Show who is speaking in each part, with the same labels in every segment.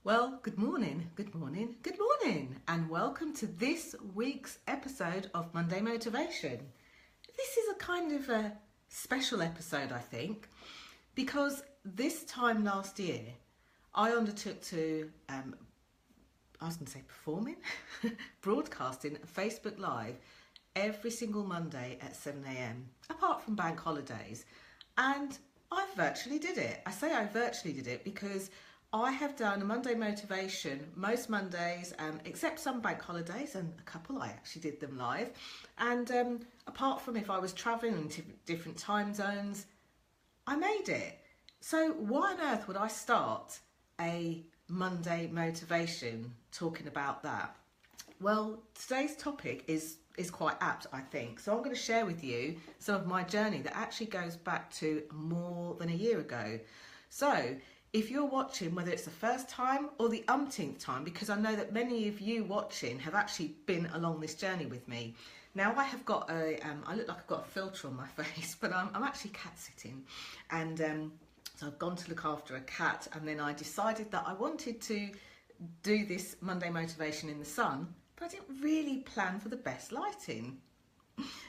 Speaker 1: Well, good morning, good morning, good morning, and welcome to this week's episode of Monday Motivation. This is a kind of a special episode, I think, because this time last year I undertook to, performing, broadcasting Facebook Live every single Monday at 7 a.m, apart from bank holidays. And I virtually did it. I say I virtually did it because I have done a Monday Motivation most Mondays, except some bank holidays, and a couple I actually did them live. And apart from if I was travelling into different time zones, I made it. So why on earth would I start a Monday Motivation talking about that? Well, today's topic is quite apt, I think. So I'm going to share with you some of my journey that actually goes back to more than a year ago. So if you're watching, whether it's the first time or the umpteenth time, because I know that many of you watching have actually been along this journey with me. Now I have got I look like I've got a filter on my face, but I'm actually cat sitting. And so I've gone to look after a cat, and then I decided that I wanted to do this Monday Motivation in the sun, but I didn't really plan for the best lighting.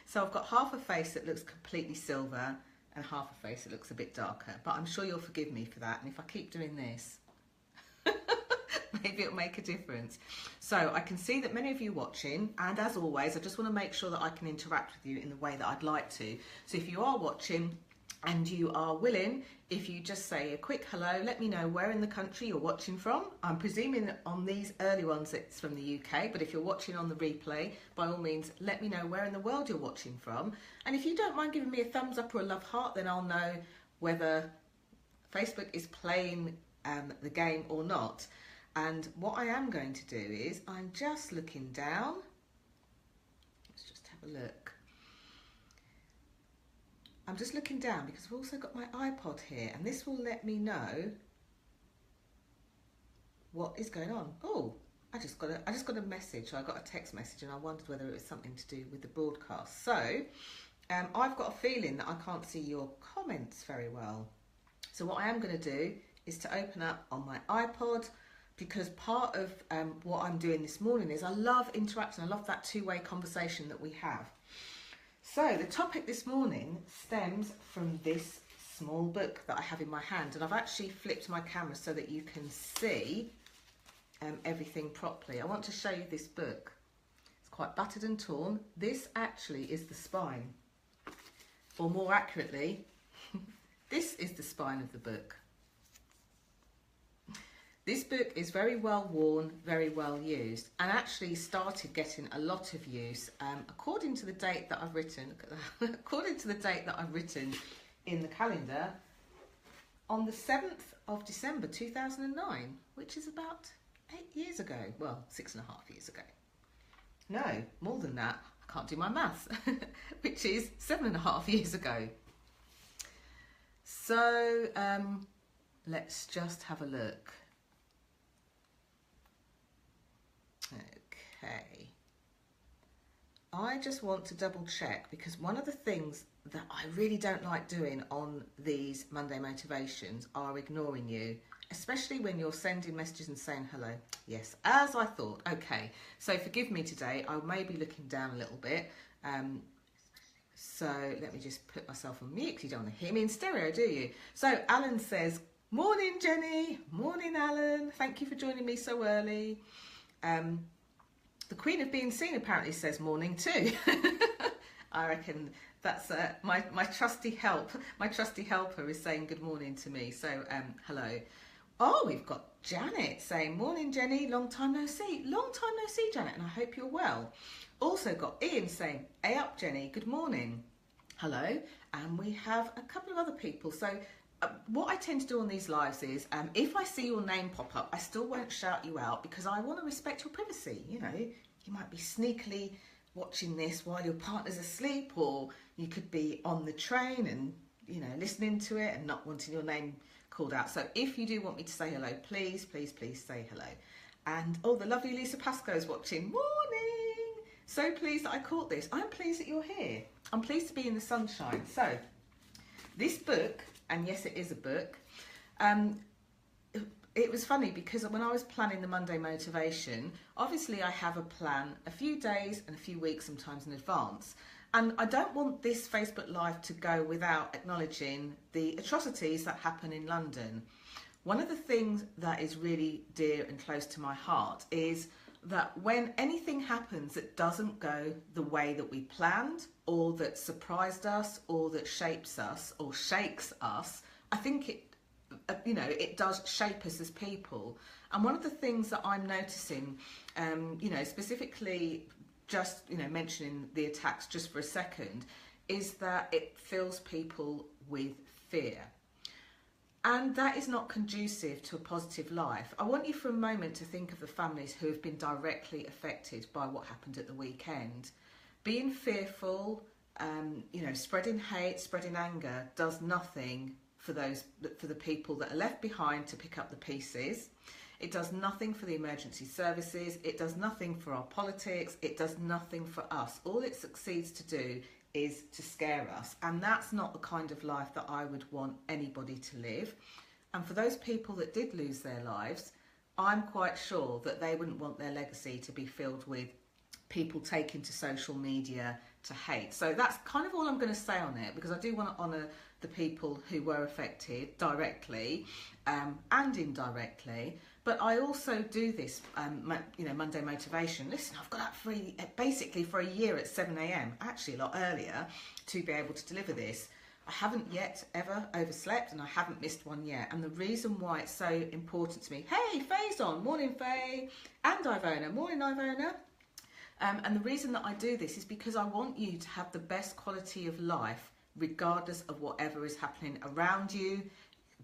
Speaker 1: So I've got half a face that looks completely silver and half a face that looks a bit darker, but I'm sure you'll forgive me for that. And if I keep doing this, maybe it'll make a difference. So I can see that many of you watching, and as always, I just want to make sure that I can interact with you in the way that I'd like to. So if you are watching and you are willing, if you just say a quick hello, let me know where in the country you're watching from. I'm presuming on these early ones it's from the UK, but if you're watching on the replay, by all means, let me know where in the world you're watching from. And if you don't mind giving me a thumbs up or a love heart, then I'll know whether Facebook is playing the game or not. And what I am going to do is, I'm just looking down. Let's just have a look. I'm just looking down because I've also got my iPod here, and this will let me know what is going on. Oh, I just got a message. So I got a text message, and I wondered whether it was something to do with the broadcast. So I've got a feeling that I can't see your comments very well. So what I am going to do is to open up on my iPod, because part of what I'm doing this morning is I love interacting. I love that two-way conversation that we have. So the topic this morning stems from this small book that I have in my hand, and I've actually flipped my camera so that you can see everything properly. I want to show you this book. It's quite battered and torn. This actually is the spine, or more accurately, this is the spine of the book. This book is very well worn, very well used, and actually started getting a lot of use according to the date that I've written. According to the date that I've written in the calendar, on the 7th of December 2009, which is about 8 years ago. Well, 6.5 years ago. No, more than that. I can't do my maths. Which is 7.5 years ago. So let's just have a look. Okay, I just want to double check, because one of the things that I really don't like doing on these Monday Motivations are ignoring you, especially when you're sending messages and saying hello. Yes, as I thought. Okay, so forgive me today, I may be looking down a little bit. So let me just put myself on mute, because you don't want to hear me in stereo, do you? So Alan says, morning Jenny, morning Alan, thank you for joining me so early. The Queen of Being Seen apparently says morning too. I reckon that's my trusty help. My trusty helper is saying good morning to me. So hello. Oh, we've got Janet saying morning Jenny, long time no see. Long time no see, Janet, and I hope you're well. Also got Ian saying, hey up Jenny, good morning. Hello. And we have a couple of other people. So what I tend to do on these lives is, if I see your name pop up, I still won't shout you out, because I want to respect your privacy. You know, you might be sneakily watching this while your partner's asleep, or you could be on the train and, you know, listening to it and not wanting your name called out. So if you do want me to say hello, please, please, please say hello. And oh, the lovely Lisa Pascoe is watching. Morning! So pleased that I caught this. I'm pleased that you're here. I'm pleased to be in the sunshine. So this book, and yes, it is a book, it was funny because when I was planning the Monday motivation, obviously I have a plan a few days and a few weeks sometimes in advance. And I don't want this Facebook Live to go without acknowledging the atrocities that happen in London. One of the things that is really dear and close to my heart is that when anything happens that doesn't go the way that we planned, or that surprised us, or that shapes us, or shakes us, I think it does shape us as people. And one of the things that I'm noticing, specifically just, mentioning the attacks just for a second, is that it fills people with fear. And that is not conducive to a positive life. I want you for a moment to think of the families who have been directly affected by what happened at the weekend. Being fearful, spreading hate, spreading anger does nothing for the people that are left behind to pick up the pieces. It does nothing for the emergency services. It does nothing for our politics. It does nothing for us. All it succeeds to do is to scare us. And that's not the kind of life that I would want anybody to live. And for those people that did lose their lives, I'm quite sure that they wouldn't want their legacy to be filled with people taking to social media to hate. So that's kind of all I'm going to say on it, because I do want to honour the people who were affected directly and indirectly. But I also do this, Monday motivation. Listen, I've got up basically for a year at 7 a.m, actually a lot earlier, to be able to deliver this. I haven't yet ever overslept, and I haven't missed one yet. And the reason why it's so important to me, hey, Faye's on, morning Faye, and Ivona, morning Ivona. And the reason that I do this is because I want you to have the best quality of life, regardless of whatever is happening around you,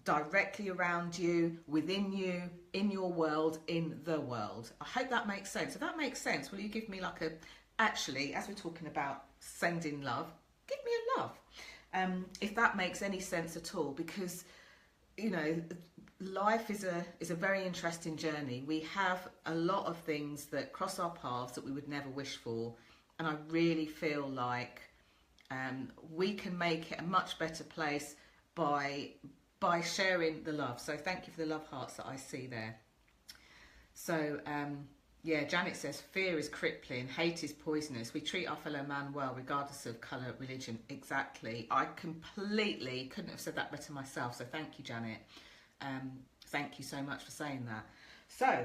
Speaker 1: directly around you, within you, in your world, in the world. I hope that makes sense. If that makes sense, will you give me actually, as we're talking about sending love, give me a love. If that makes any sense at all, because, life is a very interesting journey. We have a lot of things that cross our paths that we would never wish for. And I really feel like we can make it a much better place by sharing the love. So thank you for the love hearts that I see there. So Janet says, fear is crippling, hate is poisonous. We treat our fellow man well, regardless of colour, religion. Exactly. I completely couldn't have said that better myself. So thank you, Janet. Thank you so much for saying that. So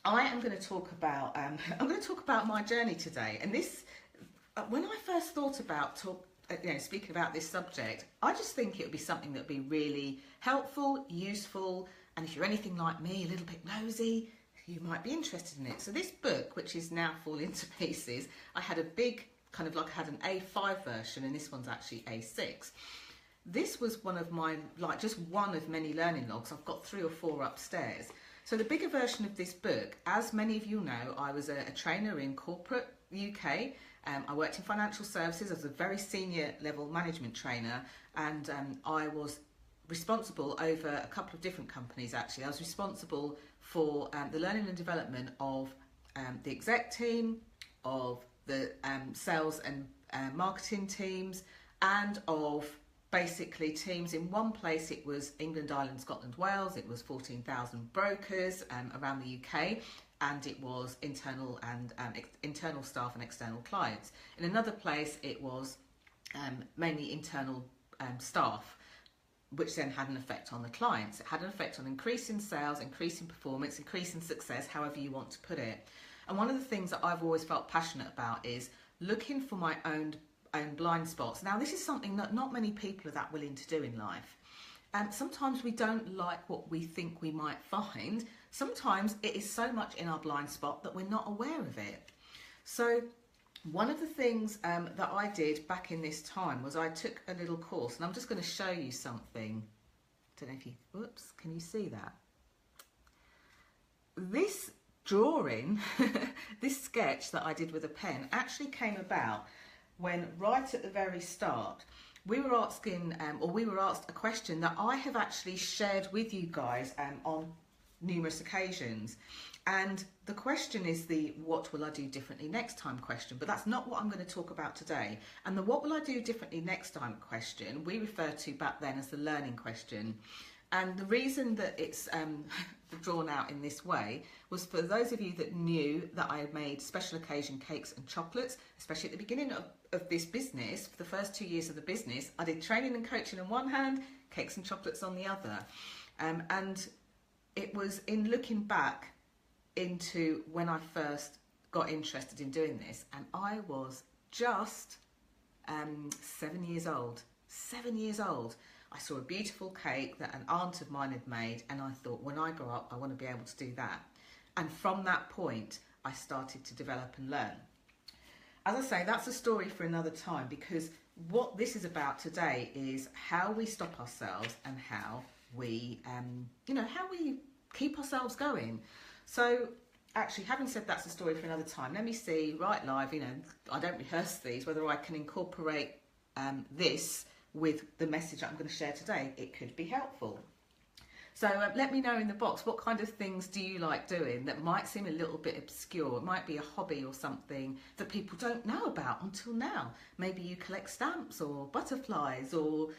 Speaker 1: I am going to talk about my journey today. And this, when I first thought about speaking about this subject, I just think it would be something that would be really helpful, useful, and if you're anything like me, a little bit nosy, you might be interested in it. So this book, which is now falling to pieces, I had a big, I had an A5 version, and this one's actually A6. This was one of my, just one of many learning logs. I've got 3 or 4 upstairs. So the bigger version of this book, as many of you know, I was a trainer in corporate UK. I worked in financial services as a very senior level management trainer, and I was responsible over a couple of different companies actually. I was responsible for the learning and development of the exec team, of the sales and marketing teams, and of basically teams in one place. It was England, Ireland, Scotland, Wales. It was 14,000 brokers around the UK. And it was internal and internal staff and external clients. In another place, it was mainly internal staff, which then had an effect on the clients. It had an effect on increasing sales, increasing performance, increasing success, however you want to put it. And one of the things that I've always felt passionate about is looking for my own blind spots. Now, this is something that not many people are that willing to do in life. And sometimes we don't like what we think we might find. Sometimes it is so much in our blind spot that we're not aware of it. So one of the things that I did back in this time was I took a little course, and I'm just going to show you something. I don't know if you, whoops, can you see that? This drawing, this sketch that I did with a pen actually came about when right at the very start, we were asking, we were asked a question that I have actually shared with you guys on numerous occasions. And the question is the what will I do differently next time question, but that's not what I'm going to talk about today. And the what will I do differently next time question, we refer to back then as the learning question. And the reason that it's drawn out in this way was for those of you that knew that I had made special occasion cakes and chocolates, especially at the beginning of this business. For the first 2 years of the business, I did training and coaching on one hand, cakes and chocolates on the other. And it was in looking back into when I first got interested in doing this, and I was just 7 years old. 7 years old. I saw a beautiful cake that an aunt of mine had made, and I thought, when I grow up, I want to be able to do that. And from that point, I started to develop and learn. As I say, that's a story for another time, because what this is about today is how we stop ourselves and how we, how we keep ourselves going. So actually, having said that's a story for another time, let me see, right live, I don't rehearse these, whether I can incorporate this with the message I'm going to share today. It could be helpful. So let me know in the box, what kind of things do you like doing that might seem a little bit obscure? It might be a hobby or something that people don't know about until now. Maybe you collect stamps or butterflies or,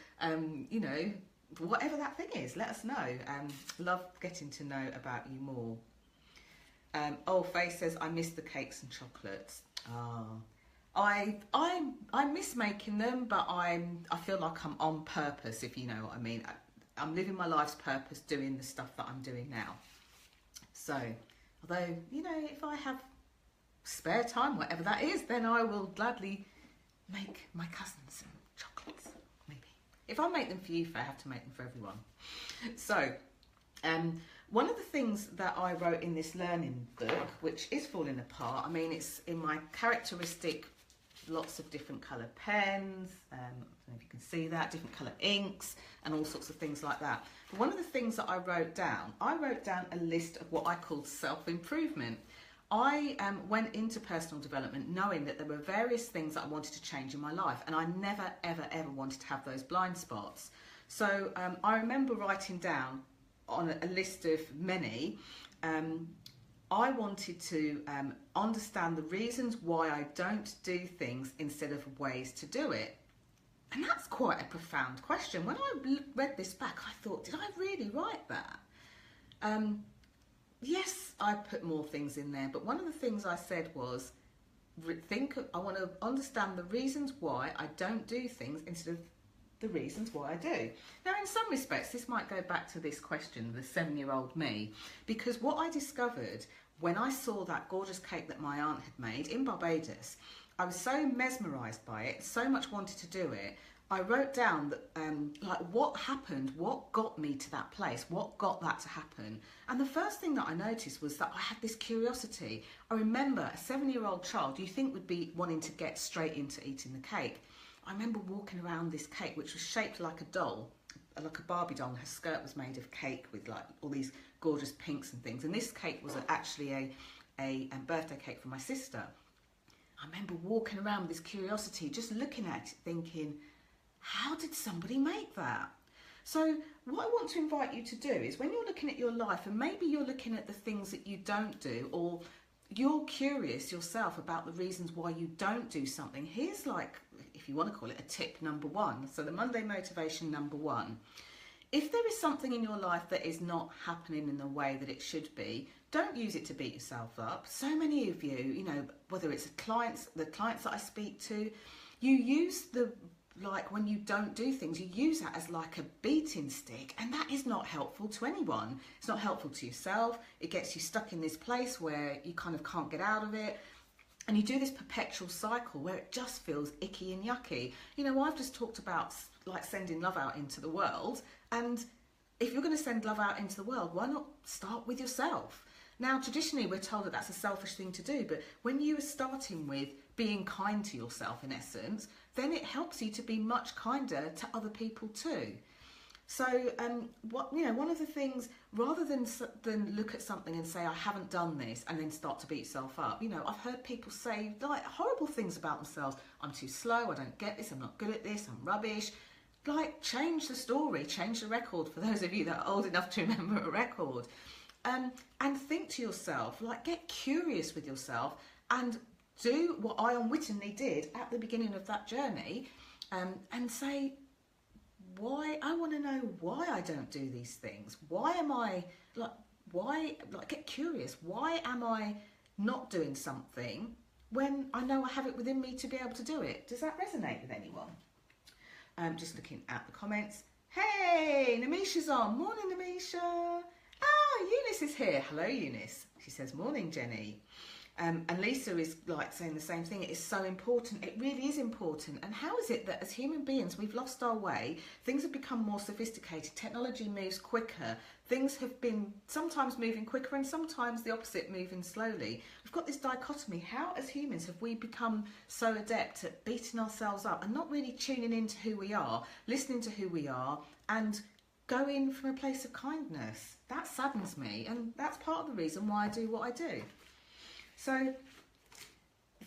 Speaker 1: whatever that thing is. Let us know. Love getting to know about you more. Faye says, I miss the cakes and chocolates. I miss making them, but I feel like I'm on purpose, if you know what I mean. I'm living my life's purpose doing the stuff that I'm doing now. So, although, if I have spare time, whatever that is, then I will gladly make my cousins some chocolates, maybe. If I make them for you, I have to make them for everyone. So, one of the things that I wrote in this learning book, which is falling apart, it's in my characteristic, lots of different coloured pens, I don't know if you can see that, different coloured inks and all sorts of things like that. But one of the things that I wrote down a list of what I called self-improvement. I went into personal development knowing that there were various things that I wanted to change in my life, and I never, ever, ever wanted to have those blind spots. So I remember writing down on a list of many, I wanted to understand the reasons why I don't do things instead of ways to do it. And that's quite a profound question. When I read this back, I thought, did I really write that? Yes, I put more things in there, but one of the things I said was, I want to understand the reasons why I don't do things instead of the reasons why I do. Now, in some respects, this might go back to this question, the 7-year-old me, because what I discovered when I saw that gorgeous cake that my aunt had made in Barbados, I was so mesmerised by it, so much wanted to do it. I wrote down that, what happened, what got me to that place, what got that to happen. And the first thing that I noticed was that I had this curiosity. I remember a 7-year-old child you think would be wanting to get straight into eating the cake. I remember walking around this cake, which was shaped like a doll, like a Barbie doll. Her skirt was made of cake with all these gorgeous pinks and things. And this cake was actually a birthday cake for my sister. I remember walking around with this curiosity, just looking at it, thinking, how did somebody make that? So what I want to invite you to do is, when you're looking at your life, and maybe you're looking at the things that you don't do, or you're curious yourself about the reasons why you don't do something, here's, if you want to call it, a tip number 1. So the Monday motivation number 1. If there is something in your life that is not happening in the way that it should be, don't use it to beat yourself up. So many of you, whether it's the clients that I speak to, you use when you don't do things, you use that as like a beating stick, and that is not helpful to anyone. It's not helpful to yourself. It gets you stuck in this place where you kind of can't get out of it. And you do this perpetual cycle where it just feels icky and yucky. I've just talked about sending love out into the world. And if you're going to send love out into the world, why not start with yourself? Now, traditionally, we're told that that's a selfish thing to do. But when you are starting with being kind to yourself, in essence, then it helps you to be much kinder to other people too. So, one of the things, rather than look at something and say, I haven't done this, and then start to beat yourself up, I've heard people say horrible things about themselves. I'm too slow, I don't get this, I'm not good at this, I'm rubbish. Change the story, change the record, for those of you that are old enough to remember a record. And think to yourself, get curious with yourself, and do what I unwittingly did at the beginning of that journey, and say, why, I want to know why I don't do these things. Why am I, get curious. Why am I not doing something when I know I have it within me to be able to do it? Does that resonate with anyone? Just looking at the comments. Hey, Namisha's on. Morning, Namisha. Ah, Eunice is here. Hello, Eunice. She says, morning, Jenny. And Lisa is like saying the same thing. It is so important. It really is important. And how is it that as human beings, we've lost our way? Things have become more sophisticated. Technology moves quicker. Things have been sometimes moving quicker and sometimes the opposite, moving slowly. We've got this dichotomy. How as humans have we become so adept at beating ourselves up and not really tuning into who we are, listening to who we are, and going from a place of kindness? That saddens me, and that's part of the reason why I do what I do. So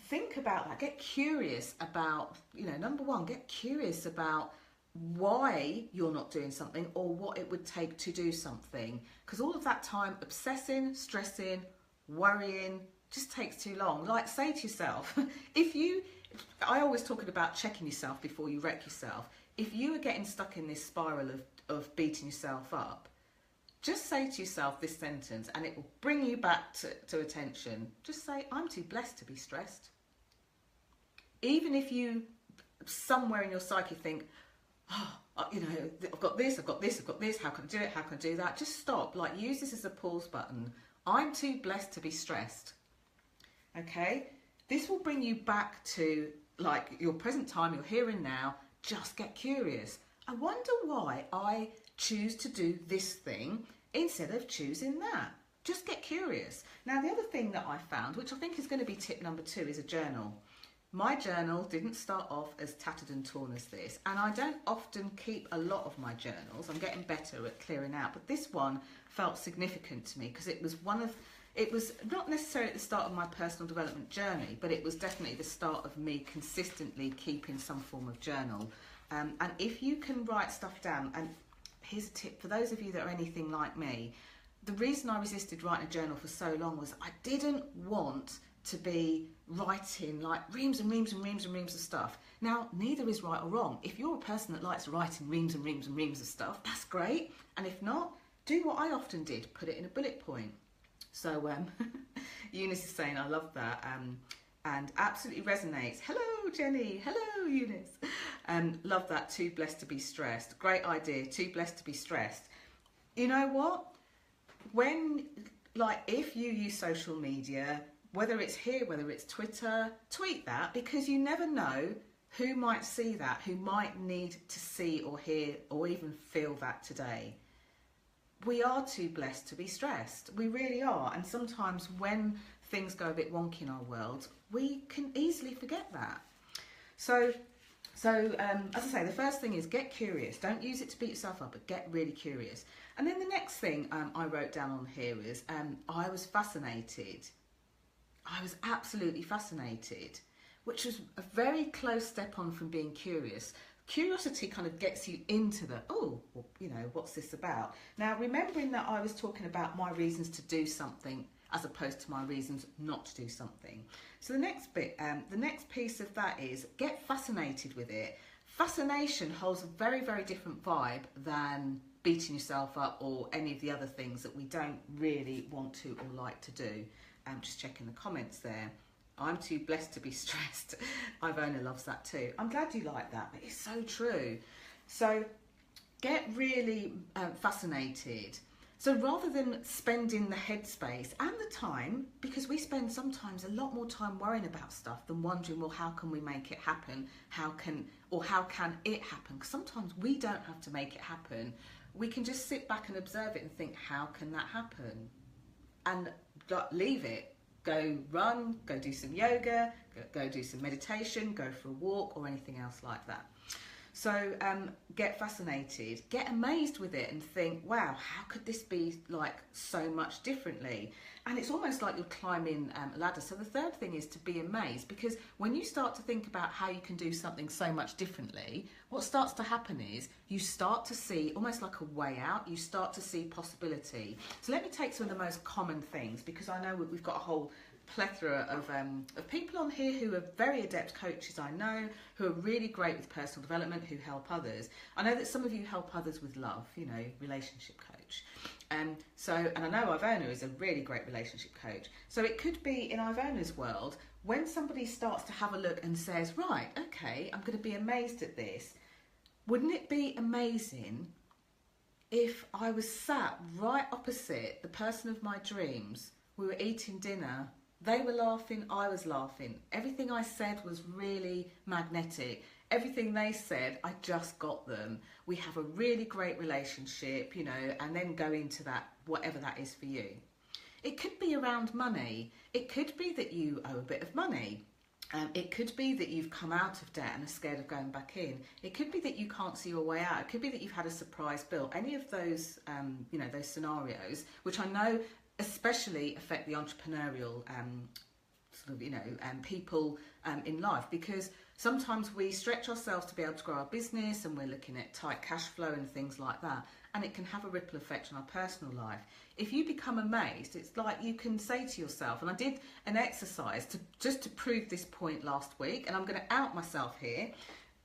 Speaker 1: think about that. Get curious about, number one, get curious about why you're not doing something or what it would take to do something. Because all of that time obsessing, stressing, worrying just takes too long. Like, say to yourself, I always talk about checking yourself before you wreck yourself. If you are getting stuck in this spiral of beating yourself up, just say to yourself this sentence and it will bring you back to attention. Just say, I'm too blessed to be stressed. Even if you somewhere in your psyche think, I've got this, I've got this, I've got this, how can I do it, how can I do that? Just stop, use this as a pause button. I'm too blessed to be stressed. Okay? This will bring you back to your present time, your here and now. Just get curious. I wonder why I choose to do this thing instead of choosing that. Just get curious. Now, the other thing that I found, which I think is going to be tip number 2, is a journal. My journal didn't start off as tattered and torn as this, and I don't often keep a lot of my journals. I'm getting better at clearing out, but this one felt significant to me because it was not necessarily at the start of my personal development journey, but it was definitely the start of me consistently keeping some form of journal. And if you can write stuff down, and here's a tip for those of you that are anything like me, the reason I resisted writing a journal for so long was I didn't want to be writing reams and reams and reams and reams of stuff. Now, neither is right or wrong. If you're a person that likes writing reams and reams and reams of stuff, that's great. And if not, do what I often did, put it in a bullet point. So Eunice is saying, I love that, and absolutely resonates. Hello, Jenny. Hello, Eunice. Love that, too blessed to be stressed. Great idea, too blessed to be stressed. You know what? If you use social media, whether it's here, whether it's Twitter, tweet that, because you never know who might see that, who might need to see or hear or even feel that today. We are too blessed to be stressed. We really are. And sometimes when things go a bit wonky in our world, we can easily forget that. So as I say, the first thing is get curious. Don't use it to beat yourself up, but get really curious. And then the next thing I wrote down on here is I was fascinated. I was absolutely fascinated, which was a very close step on from being curious. Curiosity kind of gets you into what's this about? Now, remembering that I was talking about my reasons to do something as opposed to my reasons not to do something. So the next piece of that is get fascinated with it. Fascination holds a very, very different vibe than beating yourself up or any of the other things that we don't really want to or like to do. Just checking the comments there. I'm too blessed to be stressed. Ivona loves that too. I'm glad you like that, but it's so true. So get really fascinated. So rather than spending the headspace and the time, because we spend sometimes a lot more time worrying about stuff than wondering, well, how can we make it happen? How can it happen? Because sometimes we don't have to make it happen. We can just sit back and observe it and think, how can that happen? And leave it. Go run, go do some yoga, go do some meditation, go for a walk or anything else like that. So get fascinated, get amazed with it and think, wow, how could this be so much differently? And it's almost like you're climbing a ladder. So the third thing is to be amazed, because when you start to think about how you can do something so much differently, what starts to happen is you start to see almost like a way out. You start to see possibility. So let me take some of the most common things, because I know we've got a whole plethora of people on here who are very adept coaches, I know, who are really great with personal development, who help others. I know that some of you help others with love, you know, relationship coach. And I know Ivona is a really great relationship coach. So it could be in Ivona's world, when somebody starts to have a look and says, right, okay, I'm going to be amazed at this. Wouldn't it be amazing if I was sat right opposite the person of my dreams? We were eating dinner, they were laughing, I was laughing. Everything I said was really magnetic. Everything they said, I just got them. We have a really great relationship, you know, and then go into that, whatever that is for you. It could be around money. It could be that you owe a bit of money. It could be that you've come out of debt and are scared of going back in. It could be that you can't see your way out. It could be that you've had a surprise bill. Any of those, you know, those scenarios, which I know especially affect the entrepreneurial sort of, you know, people in life, because sometimes we stretch ourselves to be able to grow our business and we're looking at tight cash flow and things like that, and it can have a ripple effect on our personal life. If you become amazed, it's like you can say to yourself, and I did an exercise just to prove this point last week, and I'm going to out myself here.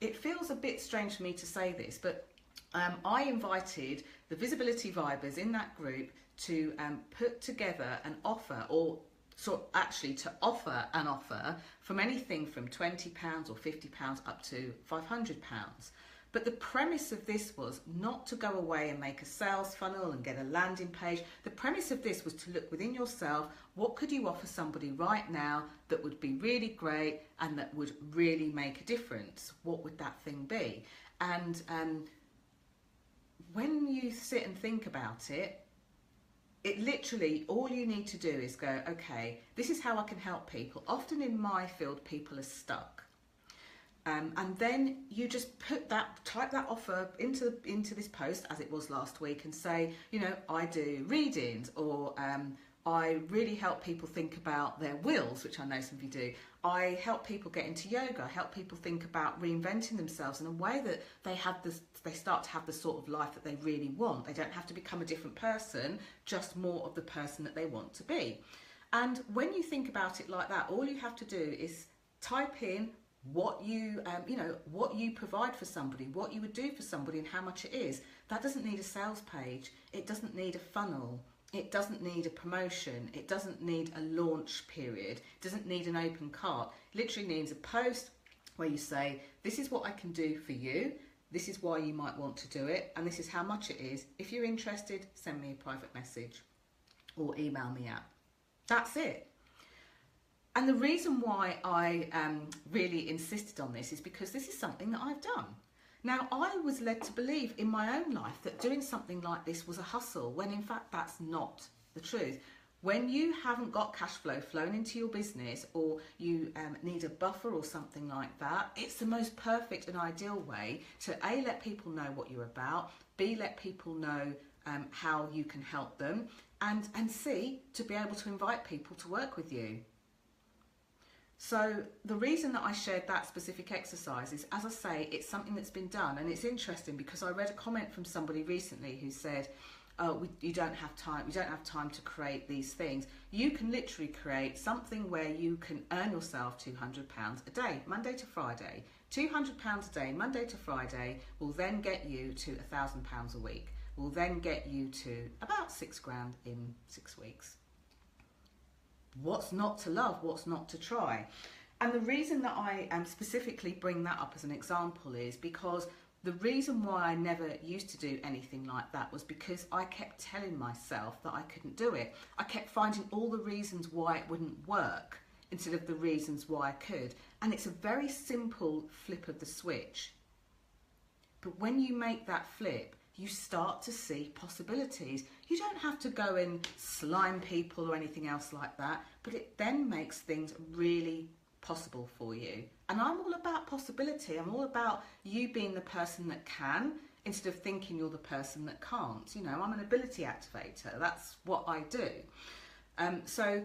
Speaker 1: It feels a bit strange for me to say this, but I invited the Visibility Vibers in that group to put together an offer, or actually to offer an offer from anything from £20 or £50 up to £500. But the premise of this was not to go away and make a sales funnel and get a landing page. The premise of this was to look within yourself. What could you offer somebody right now that would be really great and that would really make a difference? What would that thing be? And when you sit and think about it, it literally, all you need to do is go, okay, this is how I can help people. Often in my field, people are stuck. And then you just type that offer into this post, as it was last week, and say, you know, I do readings, or I really help people think about their wills, which I know some of you do. I help people get into yoga. I help people think about reinventing themselves in a way that they start to have the sort of life that they really want. They don't have to become a different person, just more of the person that they want to be. And when you think about it like that, all you have to do is type in what you what you provide for somebody, what you would do for somebody, and how much it is. That doesn't need a sales page. It doesn't need a funnel. It doesn't need a promotion. It doesn't need a launch period. It doesn't need an open cart. It literally needs a post where you say, this is what I can do for you. This is why you might want to do it. And this is how much it is. If you're interested, send me a private message or email me out. That's it. And the reason why I really insisted on this is because this is something that I've done. Now, I was led to believe in my own life that doing something like this was a hustle, when in fact that's not the truth. When you haven't got cash flow flowing into your business, or you need a buffer or something like that, it's the most perfect and ideal way to A, let people know what you're about, B, let people know how you can help them, and C, to be able to invite people to work with you. So the reason that I shared that specific exercise is, as I say, it's something that's been done, and it's interesting because I read a comment from somebody recently who said, oh, you don't have time to create these things. You can literally create something where you can earn yourself £200 a day, Monday to Friday. £200 a day, Monday to Friday, will then get you to £1,000 a week, will then get you to about £6,000 in 6 weeks. What's not to love? What's not to try? And the reason that I specifically bring that up as an example is because the reason why I never used to do anything like that was because I kept telling myself that I couldn't do it. I kept finding all the reasons why it wouldn't work instead of the reasons why I could. And it's a very simple flip of the switch. But when you make that flip, you start to see possibilities. You don't have to go and slime people or anything else like that, but it then makes things really possible for you. And I'm all about possibility. I'm all about you being the person that can, instead of thinking you're the person that can't. You know, I'm an ability activator. That's what I do. So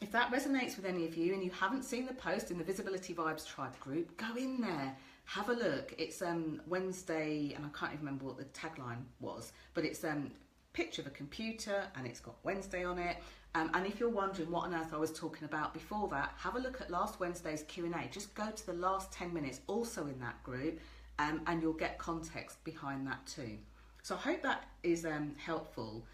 Speaker 1: if that resonates with any of you and you haven't seen the post in the Visibility Vibes Tribe group, go in there. Have a look. It's Wednesday, and I can't even remember what the tagline was, but it's picture of a computer and it's got Wednesday on it. And if you're wondering what on earth I was talking about before that, have a look at last Wednesday's Q&A. Just go to the last 10 minutes, also in that group, and you'll get context behind that too. So I hope that is helpful.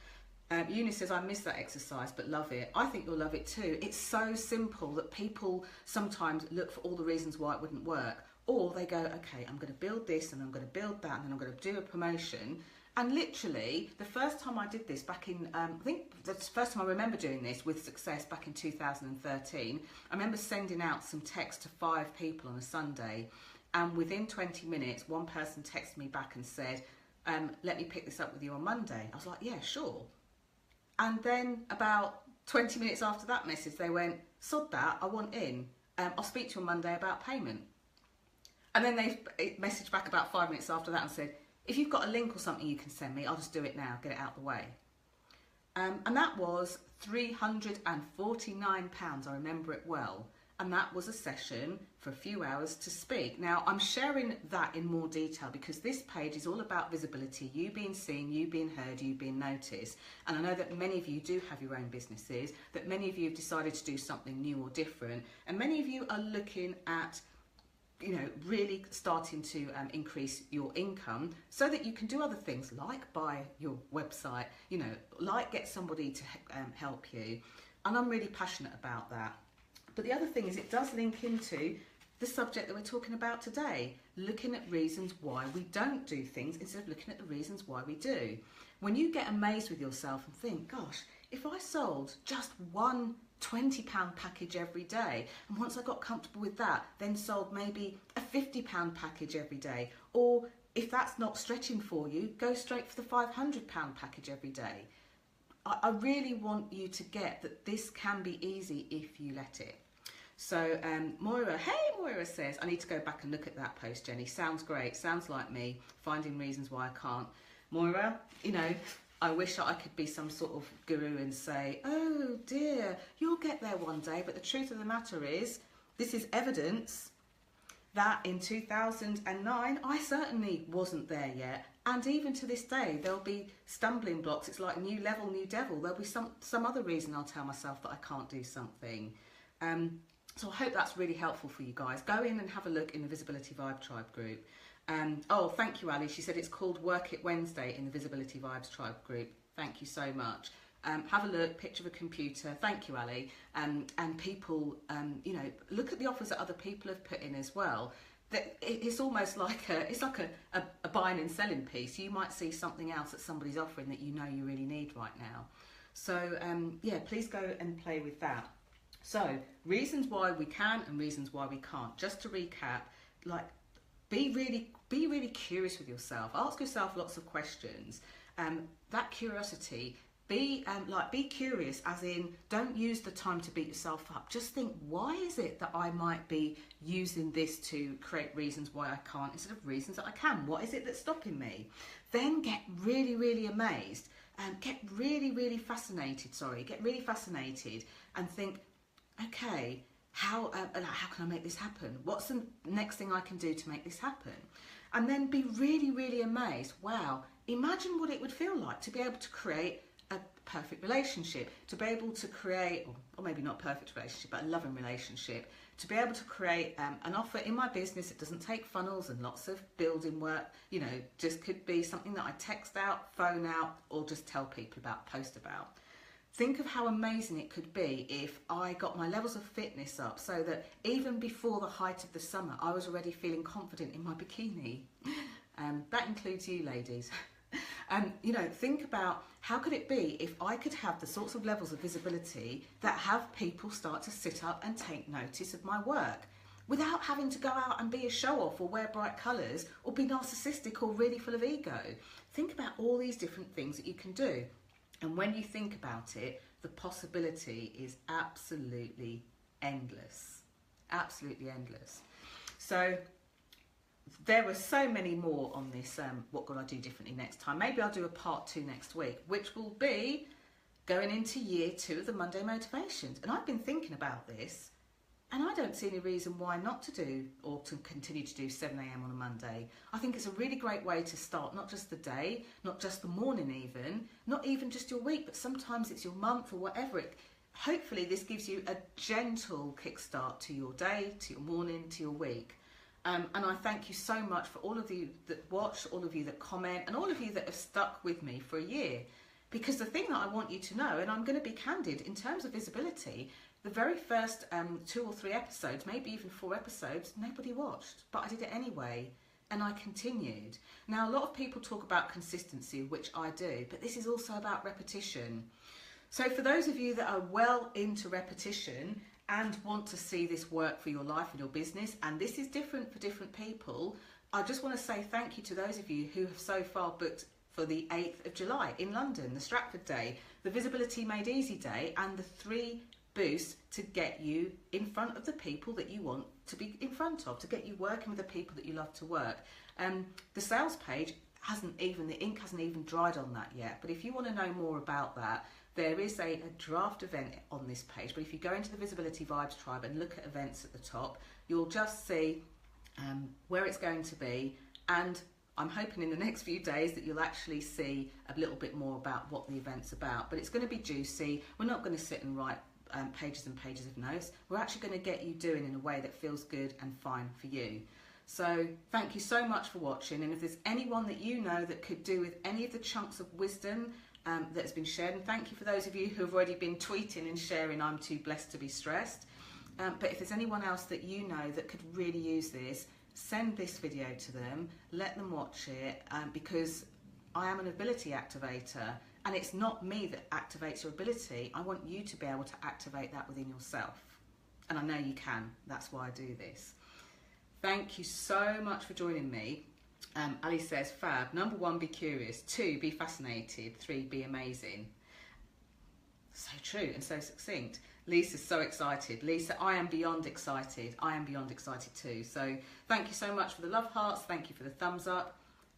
Speaker 1: Eunice says, I miss that exercise but love it. I think you'll love it too. It's so simple that people sometimes look for all the reasons why it wouldn't work. Or they go, okay, I'm going to build this and I'm going to build that and then I'm going to do a promotion. And literally, the first time I did this back in, I think that's the first time I remember doing this with success back in 2013, I remember sending out some text to 5 people on a Sunday. And within 20 minutes, one person texted me back and said, let me pick this up with you on Monday. I was like, yeah, sure. And then about 20 minutes after that message, they went, sod that, I want in. I'll speak to you on Monday about payment. And then they messaged back about 5 minutes after that and said, if you've got a link or something you can send me, I'll just do it now, get it out of the way. And that was £349, I remember it well. And that was a session for a few hours to speak. Now, I'm sharing that in more detail because this page is all about visibility, you being seen, you being heard, you being noticed. And I know that many of you do have your own businesses, that many of you have decided to do something new or different. And many of you are looking at, you know, really starting to increase your income so that you can do other things like buy your website, you know, like get somebody to help you. And I'm really passionate about that. But the other thing is it does link into the subject that we're talking about today, looking at reasons why we don't do things instead of looking at the reasons why we do. When you get amazed with yourself and think, gosh, if I sold just one £20 package every day, and once I got comfortable with that, then sold maybe a £50 package every day, or if that's not stretching for you, go straight for the £500 package every day. I really want you to get that this can be easy if you let it. So Moira, hey Moira says, I need to go back and look at that post, Jenny. Sounds great, sounds like me, finding reasons why I can't. Moira, you know, I wish I could be some sort of guru and say, oh dear, you'll get there one day. But the truth of the matter is, this is evidence that in 2009, I certainly wasn't there yet. And even to this day, there'll be stumbling blocks. It's like new level, new devil. There'll be some other reason I'll tell myself that I can't do something. So I hope that's really helpful for you guys. Go in and have a look in the Visibility Vibe Tribe group. Oh, thank you, Ali. She said it's called Work It Wednesday in the Visibility Vibes Tribe group. Thank you so much. Have a look, picture of a computer. Thank you, Ali. And people, you know, look at the offers that other people have put in as well. It's almost like a buying and selling piece. You might see something else that somebody's offering that you know you really need right now. So yeah, please go and play with that. So reasons why we can and reasons why we can't. Just to recap, like be really curious with yourself. Ask yourself lots of questions. That curiosity. Be curious, as in, don't use the time to beat yourself up. Just think, why is it that I might be using this to create reasons why I can't instead of reasons that I can? What is it that's stopping me? Then get really, really amazed and get really fascinated. Get really fascinated and think, okay, how can I make this happen? What's the next thing I can do to make this happen? And then be really, really amazed. Wow, imagine what it would feel like to be able to create a perfect relationship, to be able to create, or maybe not perfect relationship, but a loving relationship, to be able to create an offer in my business. It doesn't take funnels and lots of building work, you know, just could be something that I text out, phone out, or just tell people about, post about. Think of how amazing it could be if I got my levels of fitness up so that even before the height of the summer, I was already feeling confident in my bikini. That includes you ladies. You know, think about how could it be if I could have the sorts of levels of visibility that have people start to sit up and take notice of my work without having to go out and be a show-off or wear bright colours or be narcissistic or really full of ego. Think about all these different things that you can do. And when you think about it, the possibility is absolutely endless. Absolutely endless. So there were so many more on this, what could I do differently next time? Maybe I'll do a part 2 next week, which will be going into year 2 of the Monday Motivations. And I've been thinking about this, and I don't see any reason why not to do, or to continue to do 7 AM on a Monday. I think it's a really great way to start, not just the day, not just the morning even, not even just your week, but sometimes it's your month or whatever. Hopefully this gives you a gentle kickstart to your day, to your morning, to your week. And I thank you so much for all of you that watch, all of you that comment, and all of you that have stuck with me for a year. Because the thing that I want you to know, and I'm going to be candid, in terms of visibility, the very first 2 or 3 episodes, maybe even 4 episodes, nobody watched. But I did it anyway, and I continued. Now, a lot of people talk about consistency, which I do, but this is also about repetition. So for those of you that are well into repetition and want to see this work for your life and your business, and this is different for different people, I just want to say thank you to those of you who have so far booked for the 8th of July in London, the Stratford Day, the Visibility Made Easy Day, and the 3 boosts to get you in front of the people that you want to be in front of, to get you working with the people that you love to work. The sales page the ink hasn't even dried on that yet, but if you want to know more about that, there is a draft event on this page. But if you go into the Visibility Vibes Tribe and look at events at the top, you'll just see where it's going to be, and I'm hoping in the next few days that you'll actually see a little bit more about what the event's about. But it's going to be juicy. We're not going to sit and write pages and pages of notes. We're actually going to get you doing in a way that feels good and fine for you. So thank you so much for watching, and if there's anyone that you know that could do with any of the chunks of wisdom that has been shared, and thank you for those of you who have already been tweeting and sharing I'm too blessed to be stressed, but if there's anyone else that you know that could really use this, send this video to them, let them watch it, because I am an ability activator, and it's not me that activates your ability. I want you to be able to activate that within yourself, and I know you can. That's why I do this. Thank you so much for joining me. Ali says, fab. Number 1, be curious. 2, be fascinated. 3, be amazing. So true and so succinct. Lisa's so excited. Lisa, I am beyond excited. I am beyond excited too. So thank you so much for the love hearts. Thank you for the thumbs up.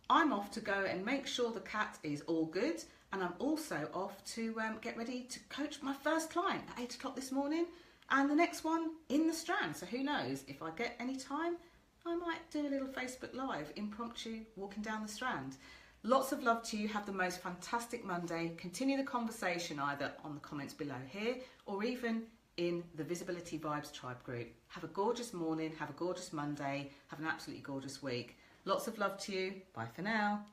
Speaker 1: I'm off to go and make sure the cat is all good. And I'm also off to get ready to coach my first client at 8 o'clock this morning. And the next one in the Strand. So who knows, if I get any time, I might do a little Facebook Live, impromptu, walking down the Strand. Lots of love to you. Have the most fantastic Monday. Continue the conversation either on the comments below here or even in the Visibility Vibes Tribe group. Have a gorgeous morning. Have a gorgeous Monday. Have an absolutely gorgeous week. Lots of love to you. Bye for now.